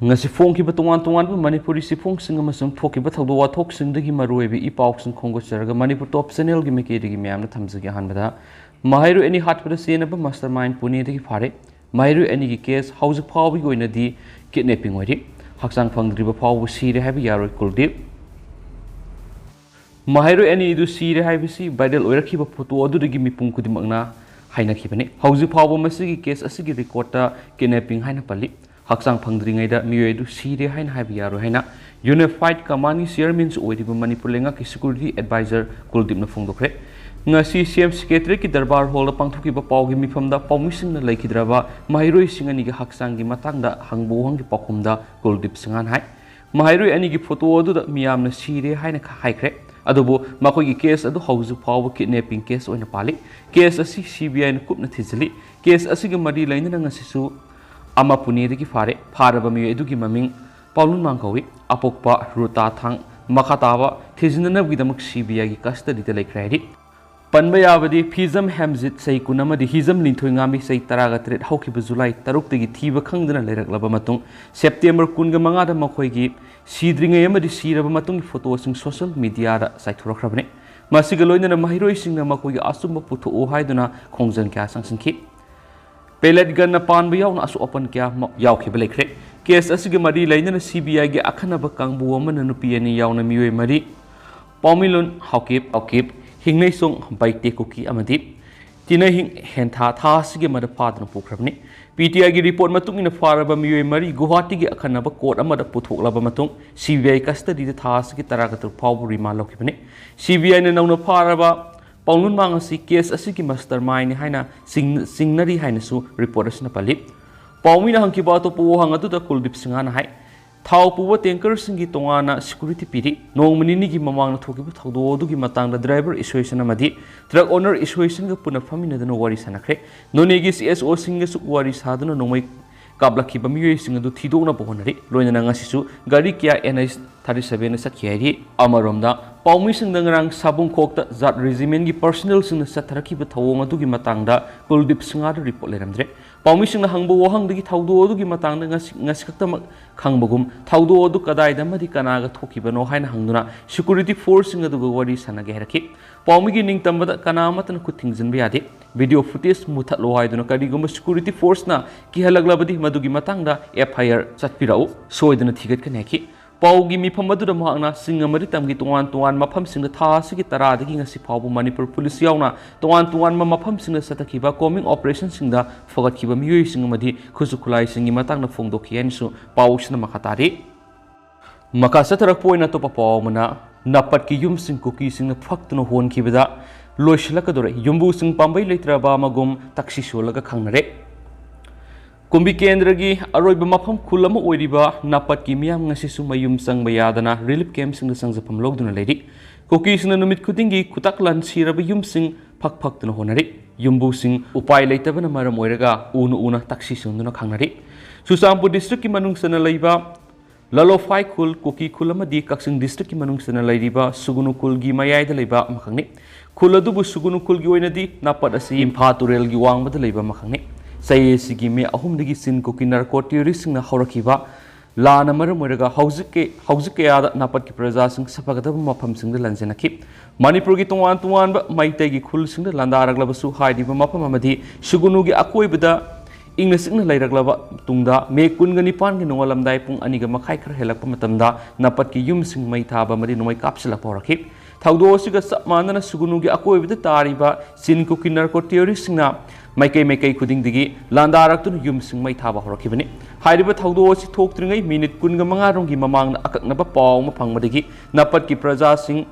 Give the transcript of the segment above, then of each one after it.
ngasi phongkiba tongan Manipuri sifongsinga amasung thokiba thawdo wathoksingdagi maruibi ipausing khonggocharaga Manipur top channel gi mekedi myamna thamjagi hanbada mahairu any hatpada senaba mastermind pune dagi phare mahairu any gi case hauzik phawbi goina di kidnapping ori haksang phangdriba phawbu sire habi yaroi kuldip mahairu any du sire habi si viral oirakhiba photo adudagi mipung kudimagna haina khibani hauzik phawbu masigi case asigi record ta kidnapping haina pali haksang phangdringaida miyoidu sire haina habi yaro haina unified command chairman oidiba Manipur lenga ki security advisor kuldipna phongdokre ngasi CM secretary ki darbar hall pangthukiba pawgi mifamda pawmisingna laikhidraba mahairoi singani gi haksang gi matangda hangbu hangi pakhumda kuldip singan hai mahairoi ani gi photo adu da miyamna sire haina haikre adubu makoi gi case adu hauzu phaw kidnapping case oina pali case asi CBI na kupna thijali case asi gi mari laina ngasi su ama pune dagi phare pharaba mi edugi maming paulun mangkawi apokpa ruta thang makhataba thijinanab gidamak CBI gi custody te laikhrari Pambei abadi Fizam Hamzit sei kunamadi hizam linthoi ngami sei taragatret haukiba July taruk tagi thiba khangdana leiraklaba matung September kunga mangada makhoi gi sidringai amadi siraba matung photo sing social media da saithurakrabane masiga loinana mahiroi singna makhoi gi asumba putho o haiduna khongjan kya sangsingki Pelet gan na panba yauna asu open kya yaukhiba lekhre case asigi mari lainana CBI gi akhanaba kangbu amana nupi ani yauna mioi mari Pamilon haukip hingnei song baite kuki amadi tina hing hentha tha sige mada padna pukhrabni PTI gi report matung ina faraba mioi mari Guwahati gi akhanaba court amada puthoklaba matung CBI custody de tha sige taragatur phawbu rima lokhibani CBI na nauna faraba Paulun mangasi case asigi mastermind haina singnari haina su report asna pali Paumina hangkiba to pu hangatu da kuldip singana hai thau puwa tanker singi tongana security piri nongmani gi mamang na thokiba thawdo du gi matang da driver association amadi truck owner association ga puna famina da no wari sanakre noni gi CSO singa su wari saduna nomai kablaki ba miyoi singa du thidona bohonari loina ngasi su gari kya NS 37 na sakhiari amaromda paumi sing dangrang sabung khokta zat regiment gi personnel sing satharaki ba thawong adu gi matangda kuldip singa report leramdre paumi sing hangbo wahang dagi thawdo adu gi matangda ngasi khakta khangbagum thawdo adu kadai da madi kanaga thokibano haina hangduna security force sing adu wari sanage heraki paumi gi ning tambada kanamatan kuthingjan bi ade video footage muthatlo haiduna karigum security force na ki halaglabadi madugi matangda FIR chatpirau soidana thigat kaneki Paugi mi phamadu mahakna singamari tamgi tuan mafam singda tha sigi tara dagi ngasi phawbu Manipur police yauna tuan ma mafam singda satakhiba combing operation singda fogatkiba miyoi singamadi khusukhulai singi matangna phongdokhian su pausna makhatari makasatarak poina to papawmana Napat ki Yumsing Kuki singna Phaktuna Honakhibada Loisilakadaore Yumbu sing Pambei leitraba Amagum taksi solaga khangnare Kumbi kendra gi aroiba mafam khulama oiriba Napat ki miyam ngasi su mayum sang bayadana relief camp sing sang japam logduna leiri Kuki sing numit khudingi kutaklan siraba Yumsing Phaktuna honari Yumbu sing upai leitabana maram oiraga una taksi sunduna khangnari Susampur district ki manung sana leiba Lalofai khul Kuki khulama di Kaksing district ki manung sana leiriba Sugunu khul gi mayaida leiba makhangni khuladubu Sugunu khul gi oinadi Napat asi impha turel gi wangbada leiba makhangni Saya sigi me ahum digi sin Kuki narcotic sing na horakiba lana maramuraga hauzike ada Napat ki praja sing sapagadaba mafam sing lanjanaki Manipur gi tuan ba maitai gi khul sing landaragla su haidiba mafam amadi sugunu gi akoibada ingna sing lairaglaba tungda me kungani pan gi nongalamdai pung aniga makhai khar helakpa matamda Napat ki yum sing mai thaba mari nomai kapsila poraki thawdo siga samana sugunu gi akoibada tariba sin Kuki narcotic sing na Maikai kuding digi landarak tun Yumsing mai thaba horakibani hairiba thawdo si thoktringai minute kunga mangarong gi mamang akaknaba paw ma phangmadagi Napat ki praja sing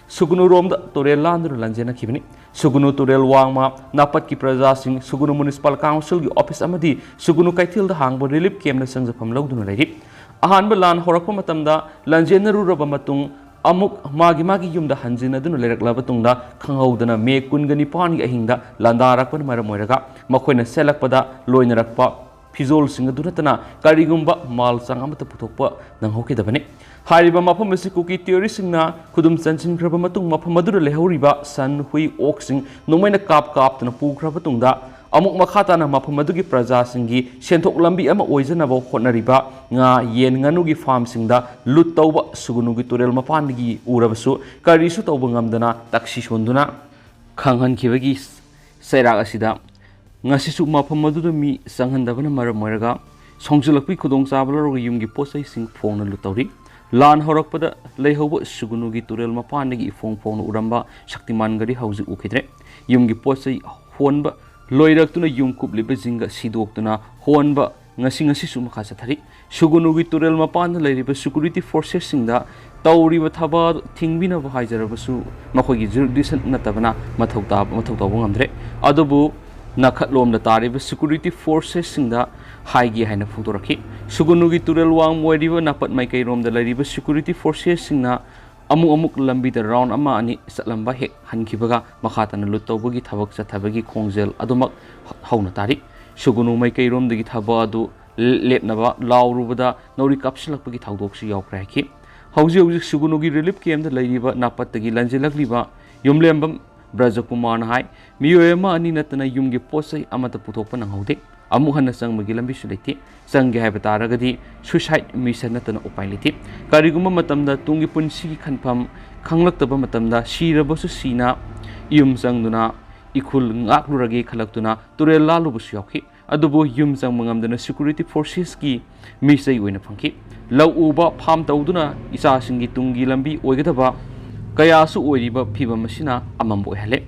sugunu romda torel landur lanjena khibani sugunu torel wangma Napat ki praja sing sugunu municipal council gi office amadi sugunu kaithil da hangbo relief camp na sangjapam logduna leiri ahanba lan horakpa matamda lanjena ruraba matung amuk magi yumda hanjina dunu leiraklaba tungda khanghaudana me kungani pan gi ahingda landarakpan maramoiraga makoina selakpada loinarakpa fizol singa dunatana karigumba mal sangamata puthokpa nanghokidabani hariba mafam asi Kuki theory singna khudum chanchin khraba matung mafam adura lehoriba san hui ok sing nomaina kap tana pu khraba tungda अमुक मखाताना मफम अदुगी प्रजासिंगी सेंथोक लंबी अमा ओइजनबा होटनरिबा nga yen nganugi farm singda lut tawba sugunugi turel mapangi urabasu karisu tawba ngamdana taksi sonduna khanghan khibagi sairak asida ngasisu mafam aduda mi sanghandabana maram moiraga songjulakpi khudong chabalaro yumgi posai sing phongna lutawri lan horakpada leihoba sugunugi turel mapangi phongna uramba shaktiman gari hauji ukhidre yumgi posai honba loiraktuna yum kubliba jinga sidoktuna honba ngasi su makha sathari sugunugi turel mapan leiriba security forces singda tawriba thaba thingbina ba haijarabasu makhogi jurisdiction natabana mathau tabu ngamdre adubu nakhatlom da tariba security forces singda haigi haina phungtorakhi sugunugi turel wang moiriba napat maikai rom da leiriba security forces singna amuk lambi da round ama ani satlamba hek hankibaga makhatana lutawbagi thabak chathabagi khongjel adumak hauna tari sugunu maikai rom dagi thaba adu lepnaba laurubada nori kapsilakpagi thawdoksu yaukrakhi hauji sugunugi relief camp da leiriba napatagi lanjelakliba yumlembam brajakumar hai miyoema ani natana yumgi posai amata puthokpa nanghaude amu hanna sangmagi lambi sulaiti sangge haiba taragadi suicide mission natana upai liti kariguma matamda tungi punsi khanpham khanglaktaba matamda sirabasu sina yumsangduna ikul ngaklurage khalaktuna turel lalubusu yakhi adubo yumsang mangamdana security forces ki misai oina phangki lau uba pham tawduna isa singi tungi lambi oigadaba kayasu oiriba phiba masina amambo hale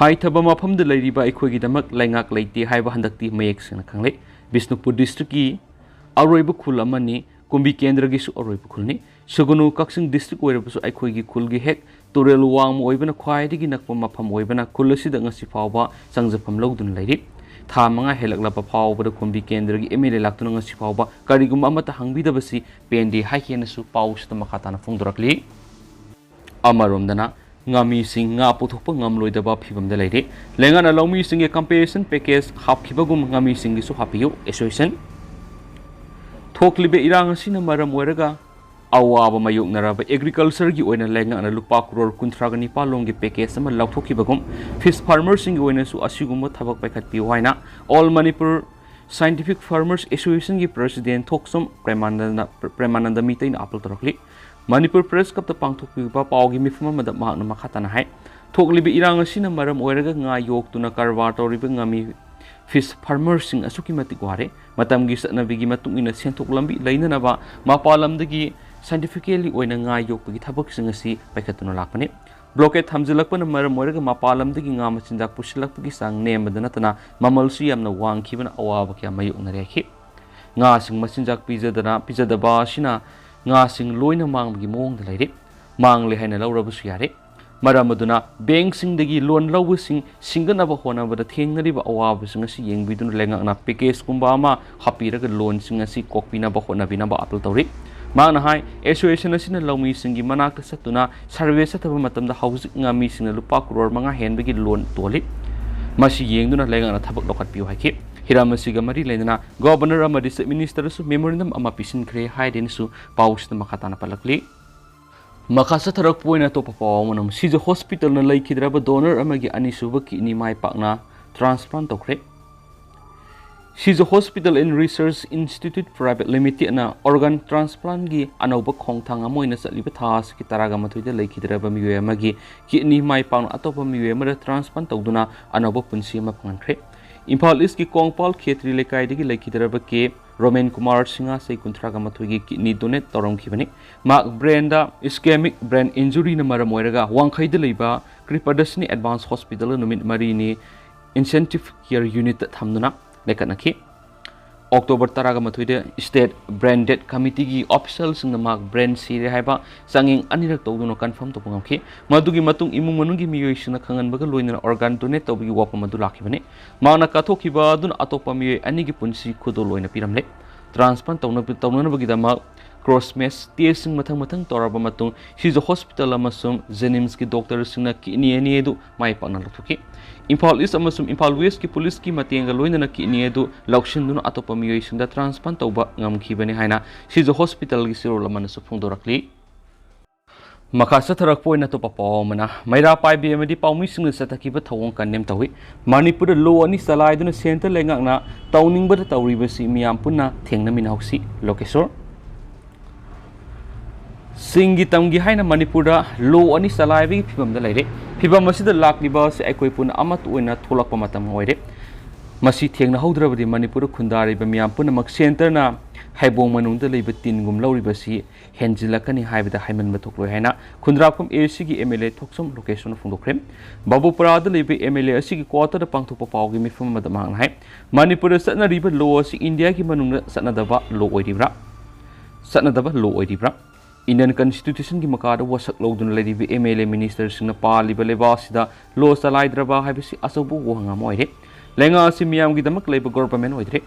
hai thaba mafam de leiriba aikhogi damak laingak leite haiba handakti mayek sina khangle bisnupur district ki aroiba khul amani kumbi kendra gi su aroiba khulni sugunu kaksing district oirabasu aikhogi khulgi hek turel wang oibana khwaidigi nakpa mafam oibana khulasi da ngasi phawba sangjapam lawdun leiri tha manga helaklaba phawbada kumbi kendra gi emele laktuna ngasi phawba karigum amata hangbidabasi pendi haikenasu pawsta makhatana phungdorakli amaromdana ngami sing nga puthokpa ngamloidaba phibamda leire lengana lawmi singe compensation package hapkhibagum ngami singi su hapiyu association thoklibe irang asina maram oiraga awaba mayoknaraba agriculture gi oina lengana lupa crore 30 palonggi package ama lawthokibagum fish farmers singi oina su asigumba thabak paikhat pi hoina all manipur scientific farmers association gi president thoksom premananda mitain apol torakli Manipur Press Cup the Pangthokpiba Paugi Mifama the Magna Makhatana Hai. Toklibi Irang Sina Maram Oeraga Nga Yok to Nakarvato Ribangami Fish Farmers Sing Asuki Matiguare, Matam Gis Navigi Matum in a Sentoklambi, Lainanava, Mapalam the Gi, scientifically Oina Nga Yok Tabak Singasi, Pakatuna Lakane. Blockade Hamzilakpan Maram Oeraga Mapalam the Gingama Sindak Pushilaki sang name the Natana, Mamalsi am the one Kivan Awabaka Mayuk Nareki. Nga Sing Masinjak Pizza the Bashina. Nga sing loina manggi mong de leire mang le haina lawrabusu yare maramaduna bank sing degi loan lawu sing singanaba hona bada thengnariba awabu sing asi yengbidun lenga na package kumba ama hapiraga loan sing asi kokpina ba hona bina ba apple tawri mang na hai association asina lawmi singi manakta satuna survey sataba matamda house ngami sing lupa crore manga henbegi loan toli masi yengduna lenga na thabak lokat piu haiki Hiramasiga Mari Lena, Governor Amadis Minister su Memorandum Amapisin Cray Hiding su Paus the Makatana Palakli. Makasa Tarak Poina Topapawanum, she's a hospital na Lake Hidraba donor Amagi Anisubaki ni Mai Pakna, transplant okre. She's a hospital and research institute private limited na organ transplant gi anoba khongthang amoina salibathas ki taragamatu de Lake Hidraba Miwamagi, kidney Mai Pakna Atopa Miwamara transplant Toduna, anoba Punsima Pankre. Impal is ki Kongpal Khetri Lekaidigi Lakidaba K, Roman Kumar Singa say Kuntragamatugi kidney donate Torom Kivani, Mark Brenda ischemic brain injury na Maramoraga, Wankai de Liba, Kripadasni Advanced Hospital Numit Marini, Incentive Care Unit Hamduna, Lekanaki. October Taragamatuide State Branded Committee officials in the Mark Brand Siri Haiba, sanging Anirak Toguno confirm to Pungaki, Madugi Matung Imumanugi Miyuation Kangan Bagaluin organ donate of Wapamadulakivane, Mana Katokiba, Dun Atopami, Anigi Punsi Kudolo in a pyramid, transplant Tonabagidama, cross mess, teasing Matang Torabamatung, she's a hospital Amasum, Zenimski doctor Sina Kini Edu, my Panaloki. Impal is Amasum Impal West ki police ki Matinga Loina Kiniedu, Laukshin Dun Atopamation the transplant over Ngam Kibani Haina, she's a hospital Gisiro Lamanus of Fundorakli. Maka satharakpo na to papaw mana maira pai bi amadi paumi sing satakhiba thawong kanem tawi Manipur lo ani salai duna center lengak na tawning ba tawri ba si miyam punna thengna minausi lokesor Singi tamgi haina Manipur da lo ani salai bi phibam da leire phibam asida lakliba se aikoi pun amat oina tholakpa matam hoire masi thengna hodrabadi Manipur khundari ba miyam punna mak center na haibong manungda leiba tingum lauriba si henjilakani haibada haiman bathokloi haina khundrapum AC gi MLA thoksom location phungdokhrem Babupura da leiba MLA asigi quarter da pangthokpa pawgi mifum mada mang hai Manipur satna riba law asi India gi manungda satna daba law oiribra Indian Constitution gi makada wasak lawdun leiba MLA minister singna paliba leba sida law salaidraba haibasi asabu wanga moire lenga asi miyam gi damak leiba government oidre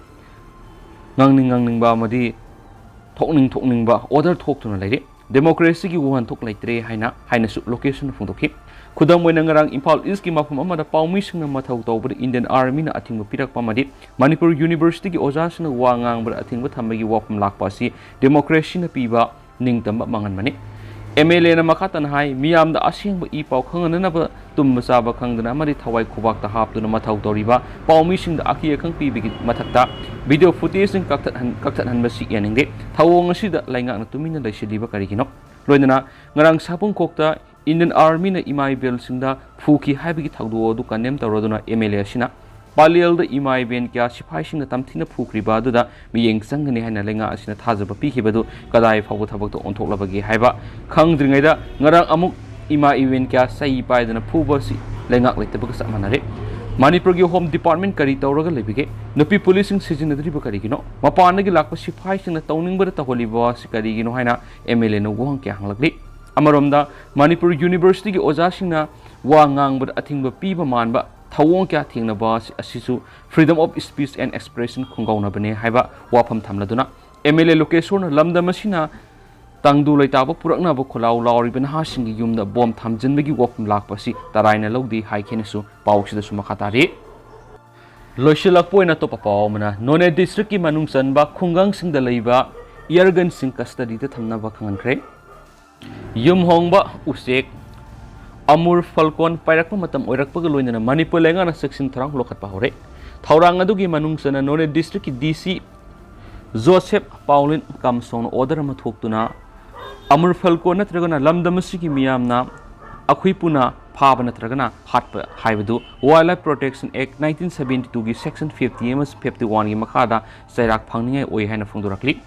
ngang ba madi thokning ba order thok tuna leire democracy gi wuhan thok leitre haina su location phungdokhi khudam moina ngarang Imphal East gi mafum amada paumi singna mathau tawbur Indian Army na athing pirak pamadi Manipur University gi oja singna wangang bar athing ba thambagi wapum lakpa si democracy na piba ningtam mangan mani MLA na makatan hai miyam da asing ba ipaw khangana na ba tum sa ba khangdana mari thawai khubak ta hap tuna mathau toriba paumi sing da akhi khang pi bigi mathakta video footage sing kaktat han masi yaningde thawong asi da lainga na tumina laisiliba karigino loinana ngarang sapung kokta Indian Army na imai bel sing da phuki haibigi thagdo du kanem taroduna MLA sina Palial da imai ben kya sipai sing da tamthina phukriba du da miyeng sangani haina lenga asina thajaba pi khibadu kadai phabu thabak to onthoklabagi haiba khangdringai da ngarang amuk ima event kya sai pai dana phuba si lengak leitaba ka samanare Manipur gi Home Department kari tawraga lebige nupi policing sijinadri ba kari gino mapana gi lakpa sipai sing na tawning ba taholiba si kari gino haina MLA no wang kya hanglagli amaromda Manipur University gi oja sing na wangang ba athing ba pi ba man ba thawong kya thingna ba asisu freedom of speech and expression khungauna bane haiba wafam thamladuna MLA location lamda masina tangdu leitaba purakna ba kholau lauri ban ha singi yumda bom thamjinbagi wafam lakpa si taraina lodi haikenesu pawksida su makhatari loisilakpoina to papaw mana None district ki manungsan ba khungang singda leiba yargan sing custody ta thamna ba khangankhre yumhong ba usek Amur Falcon pairakpa matam oirakpaga loinana Manipur lenga na section tharang lokhatpa hore thaurang adugi manungsana None district ki DC Joseph Paulin Kamson order ma thoktuna Amur Falcon natragana lamdamasi ki miyamna akhuipuna phaba natragana hatpa haibadu Wildlife Protection Act 1972 gi section 50 ms 51 gi makhada sairak phangningai oi haina phungdurakli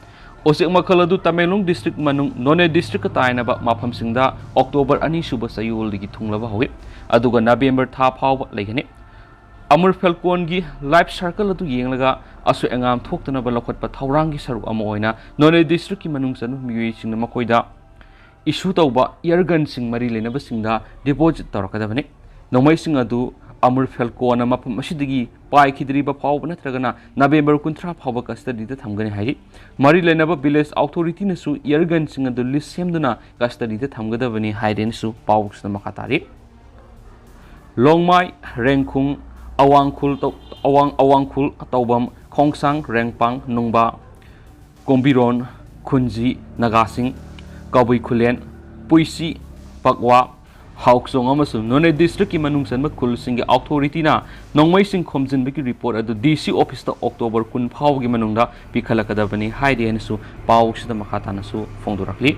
Osik makhaladu Tamelung district manung None district ka taina ba mafam singda October ani suba sayul digi thunglaba howi aduga November tha phawba leigani Amur Falcon gi life circle adu yenglaga asu engam thoktana ba lokhatpa thaurang gi saruk ama oina None district ki manung sanu miyoi singna makoida issue tawba yargan sing mari lena ba singda deposit tarakadabani nomai sing adu Amur Falcon na mafam asidigi pai khidri ba phawba natragana November 13 phawba custody da thamgani hairi mari lenaba village authority na su yargan sing adu list semduna custody da thamgadabani hairen su pawksna makhatari Longmai Rengkhung awangkhul tawbam khongsang rengpang nungba kombiron khunji nagasing kabui khulen puisi pakwa Hauksong amasung None district ki manungsan ba khul sing authority na nongmai sing khomjin biki report adu DC office ta October 10 phawgi manungda pikhalakadabani haiden su pawksida makhatana su phongdurakli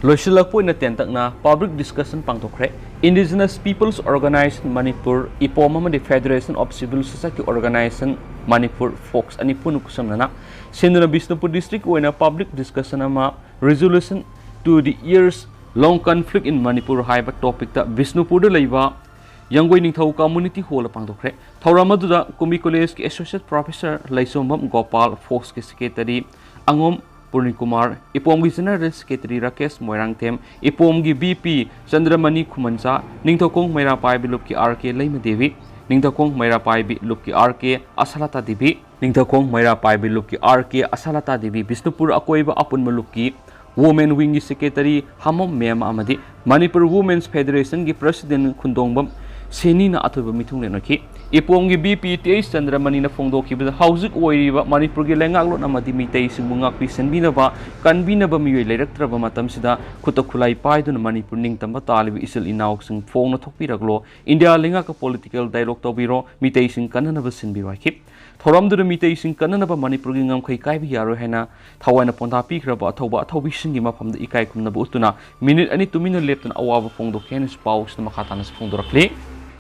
Loisilakpoina tentakna public discussion pangtokre Indigenous Peoples Organization Manipur ipoma the Federation of Civil Society Organization Manipur Folks ani punukusamna senduna Bisnupur district oina public discussion ama resolution to the years long conflict in Manipur haiba topic ta Bisnupur da leiba Yangoi Ningthau community hall pangtokre thauramadu Kumi College ki associate professor Laisombam Gopal Fox ki secretary Angom Purnikumar ipomgi general secretary Rakesh Moirangthem ipomgi BP Chandramani Khumancha Ningthokong Mairapai bilup ki RK Leima Devi Ningthokong Mairapai bilup ki RK Asalata Devi Ningthokong Mairapai bilup ki RK Asalata Devi Bisnupur akoiba apun malup ki Women Wing Secretary Hamom Mem Amadi Manipur Women's Federation ki President Khundongbam Senina Atoba Mitunaki. Ipongi BP Ts Chandramani Fondoki, Housing Oiva, Manipurgi Langalot Amadi Mite Mungaki Senbinaba, Kanbinaba Mui Electraba Matamsida, Kutokulai Paidun Manipurning Tambatali Isel Inaux and Phone Topiraglo, India Lingaka political dialogue Tobiro, Mitation Kananaba Sinbiraki. Thoram the Mitation Kananaba Manipurging Kai Yaro Hena, Tawana Ponta Pikraba, Toba, Tobishingima from the Ikai Kunabutuna, minute and 2 minutes left an hour of Fondo Canis Paus, the Makatanas Fondorakle.